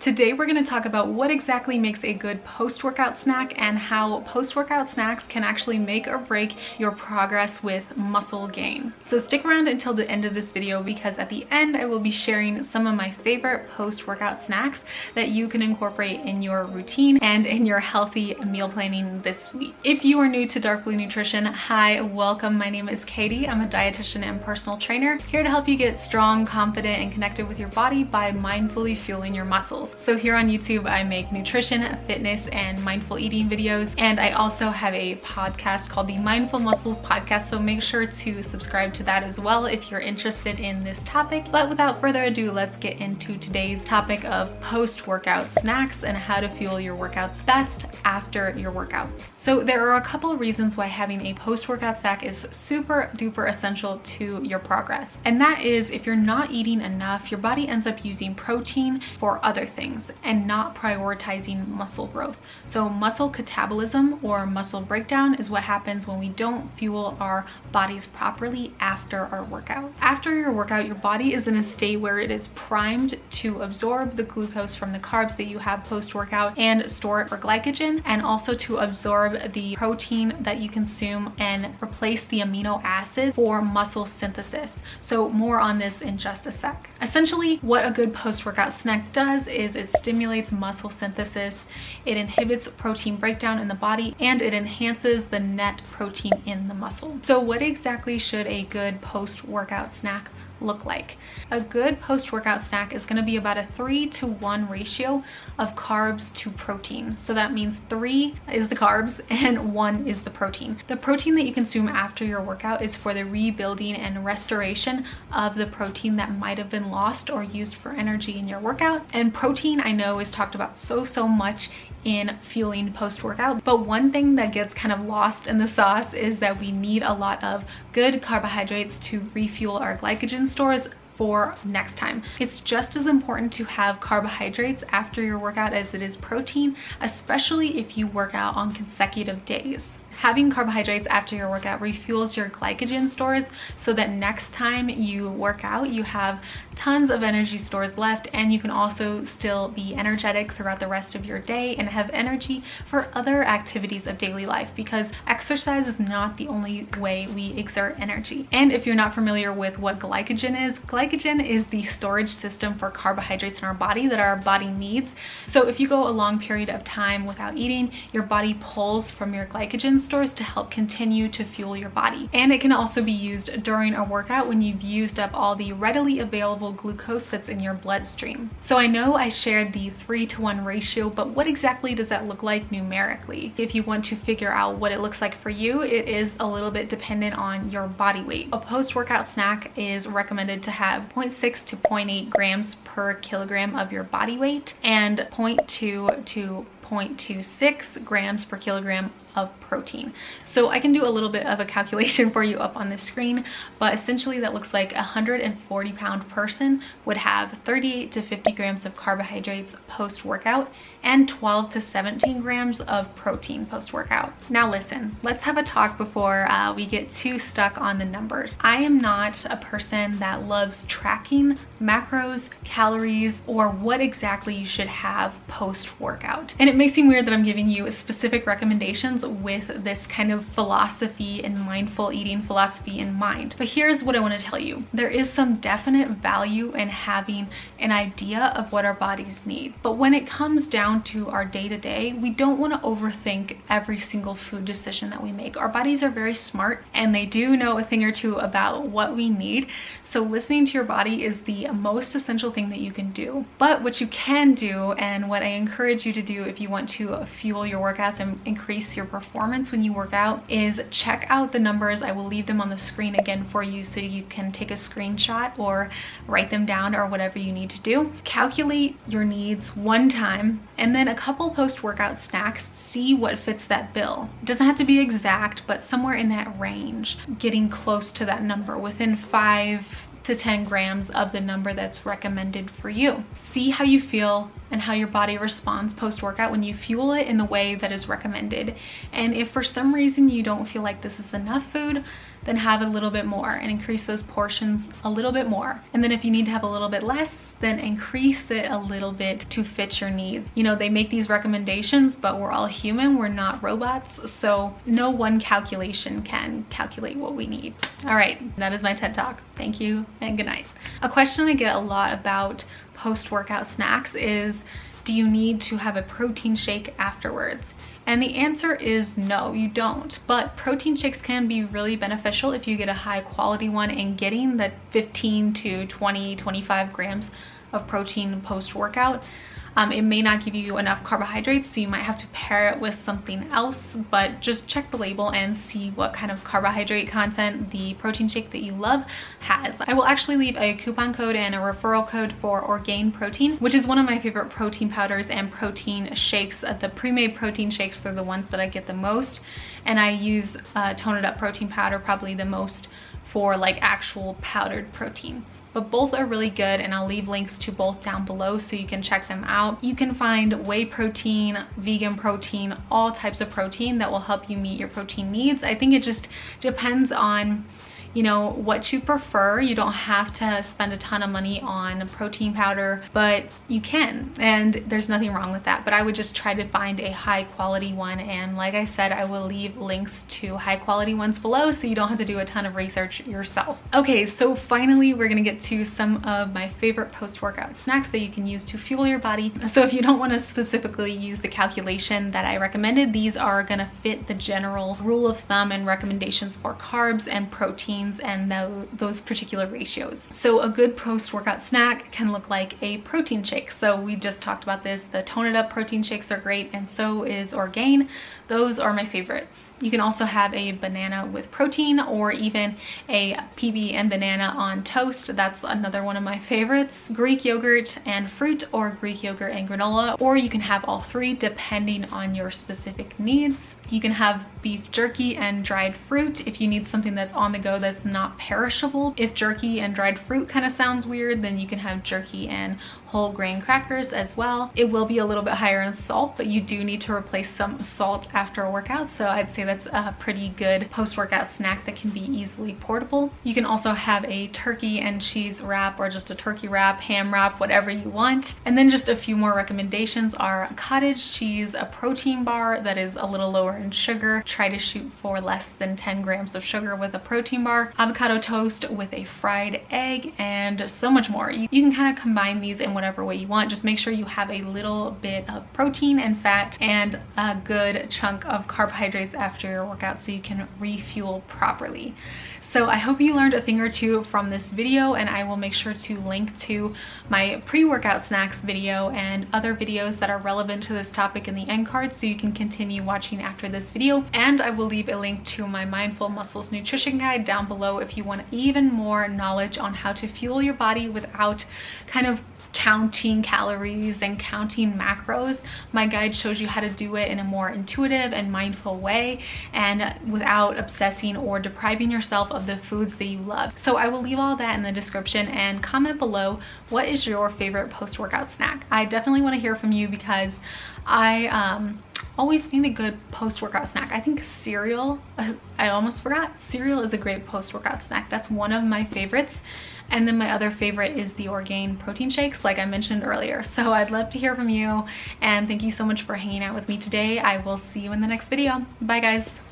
Today we're going to talk about what exactly makes a good post-workout snack and how post-workout snacks can actually make or break your progress with muscle gain. So stick around until the end of this video because at the end I will be sharing some of my favorite post-workout snacks that you can incorporate in your routine and in your healthy meal planning this week. If you are new to Dark Blue Nutrition, hi, welcome. My name is Katie. I'm a dietitian and personal trainer here to help you get strong, confident, and connected with your body by mindfully fueling your muscles. So here on YouTube, I make nutrition, fitness, and mindful eating videos. And I also have a podcast called the Mindful Muscles Podcast. So make sure to subscribe to that as well if you're interested in this topic. But without further ado, let's get into today's topic of post-workout snacks and how to fuel your workouts best after your workout. So there are a couple of reasons why having a post-workout snack is super duper essential to your progress. And that is if you're not eating enough, your body ends up using protein for other things and not prioritizing muscle growth. So muscle catabolism or muscle breakdown is what happens when we don't fuel our bodies properly after our workout. After your workout, your body is in a state where it is primed to absorb the glucose from the carbs that you have post-workout and store it for glycogen, and also to absorb the protein that you consume and replace the amino acid for muscle synthesis. So more on this in just a sec. Essentially, what a good post-workout snack does is it stimulates muscle synthesis, it inhibits protein breakdown in the body, and it enhances the net protein in the muscle. So what exactly should a good post-workout snack look like? A good post-workout snack is going to be about a 3-to-1 ratio of carbs to protein. So that means 3 is the carbs and 1 is the protein. The protein that you consume after your workout is for the rebuilding and restoration of the protein that might have been lost or used for energy in your workout. And protein, I know, is talked about so much in fueling post-workout, but one thing that gets kind of lost in the sauce is that we need a lot of good carbohydrates to refuel our glycogen stores for next time. It's just as important to have carbohydrates after your workout as it is protein, especially if you work out on consecutive days. Having carbohydrates after your workout refuels your glycogen stores so that next time you work out, you have tons of energy stores left, and you can also still be energetic throughout the rest of your day and have energy for other activities of daily life, because exercise is not the only way we exert energy. And if you're not familiar with what glycogen is the storage system for carbohydrates in our body that our body needs. So if you go a long period of time without eating, your body pulls from your glycogen stores to help continue to fuel your body. And it can also be used during a workout when you've used up all the readily available glucose that's in your bloodstream. So I know I shared the 3-to-1 ratio, but what exactly does that look like numerically? If you want to figure out what it looks like for you, it is a little bit dependent on your body weight. A post-workout snack is recommended to have 0.6 to 0.8 grams per kilogram of your body weight and 0.2 to 0.26 grams per kilogram of protein. So I can do a little bit of a calculation for you up on the screen, but essentially that looks like a 140-pound person would have 38 to 50 grams of carbohydrates post-workout and 12 to 17 grams of protein post-workout. Now listen, let's have a talk before we get too stuck on the numbers. I am not a person that loves tracking macros, calories, or what exactly you should have post-workout. And it may seem weird that I'm giving you specific recommendations with this kind of philosophy and mindful eating philosophy in mind. But here's what I want to tell you. There is some definite value in having an idea of what our bodies need. But when it comes down to our day-to-day, we don't want to overthink every single food decision that we make. Our bodies are very smart and they do know a thing or two about what we need. So listening to your body is the most essential thing that you can do. But what you can do, and what I encourage you to do if you want to fuel your workouts and increase your performance when you work out, is check out the numbers. I will leave them on the screen again for you so you can take a screenshot or write them down or whatever you need to do. Calculate your needs one time and then a couple post-workout snacks. See what fits that bill. It doesn't have to be exact, but somewhere in that range, getting close to that number, within 5 to 10 grams of the number that's recommended for you. See how you feel and how your body responds post-workout when you fuel it in the way that is recommended. And if for some reason you don't feel like this is enough food, then have a little bit more and increase those portions a little bit more. And then if you need to have a little bit less, then increase it a little bit to fit your needs. You know, they make these recommendations, but we're all human, we're not robots, so no one calculation can calculate what we need. All right, that is my TED Talk. Thank you and good night. A question I get a lot about post-workout snacks is, do you need to have a protein shake afterwards? And the answer is no, you don't. But protein shakes can be really beneficial if you get a high quality one, and getting the 15 to 20, 25 grams of protein post-workout. It may not give you enough carbohydrates, so you might have to pair it with something else, but just check the label and see what kind of carbohydrate content the protein shake that you love has. I will actually leave a coupon code and a referral code for Orgain Protein, which is one of my favorite protein powders and protein shakes. The pre-made protein shakes are the ones that I get the most, and I use Tone It Up protein powder probably the most for like actual powdered protein. But both are really good, and I'll leave links to both down below so you can check them out. You can find whey protein, vegan protein, all types of protein that will help you meet your protein needs. I think it just depends on, you know, what you prefer. You don't have to spend a ton of money on protein powder, but you can, and there's nothing wrong with that. But I would just try to find a high quality one, and like I said, I will leave links to high quality ones below so you don't have to do a ton of research yourself. Okay, so finally we're gonna get to some of my favorite post-workout snacks that you can use to fuel your body. So if you don't want to specifically use the calculation that I recommended, these are gonna fit the general rule of thumb and recommendations for carbs and protein and those particular ratios. So a good post-workout snack can look like a protein shake. So we just talked about this. The Tone It Up protein shakes are great, and so is Orgain. Those are my favorites. You can also have a banana with protein, or even a PB and banana on toast. That's another one of my favorites. Greek yogurt and fruit, or Greek yogurt and granola, or you can have all three depending on your specific needs. You can have beef jerky and dried fruit if you need something that's on the go that's not perishable. If jerky and dried fruit kind of sounds weird, then you can have jerky and whole grain crackers as well. It will be a little bit higher in salt, but you do need to replace some salt after a workout, so I'd say that's a pretty good post-workout snack that can be easily portable. You can also have a turkey and cheese wrap, or just a turkey wrap, ham wrap, whatever you want. And then just a few more recommendations are cottage cheese, a protein bar that is a little lower in sugar. Try to shoot for less than 10 grams of sugar with a protein bar, avocado toast with a fried egg, and so much more. You can kind of combine these in whatever way you want. Just make sure you have a little bit of protein and fat and a good chunk of carbohydrates after your workout so you can refuel properly. So I hope you learned a thing or two from this video, and I will make sure to link to my pre-workout snacks video and other videos that are relevant to this topic in the end card so you can continue watching after this video. And I will leave a link to my Mindful Muscles nutrition guide down below if you want even more knowledge on how to fuel your body without kind of counting calories and counting macros. My guide shows you how to do it in a more intuitive and mindful way, and without obsessing or depriving yourself of the foods that you love. So I will leave all that in the description, and comment below, what is your favorite post-workout snack? I definitely want to hear from you, because I always need a good post-workout snack. I think cereal, I almost forgot, cereal is a great post-workout snack. That's one of my favorites. And then my other favorite is the Orgain protein shakes, like I mentioned earlier. So I'd love to hear from you, and thank you so much for hanging out with me today. I will see you in the next video. Bye guys.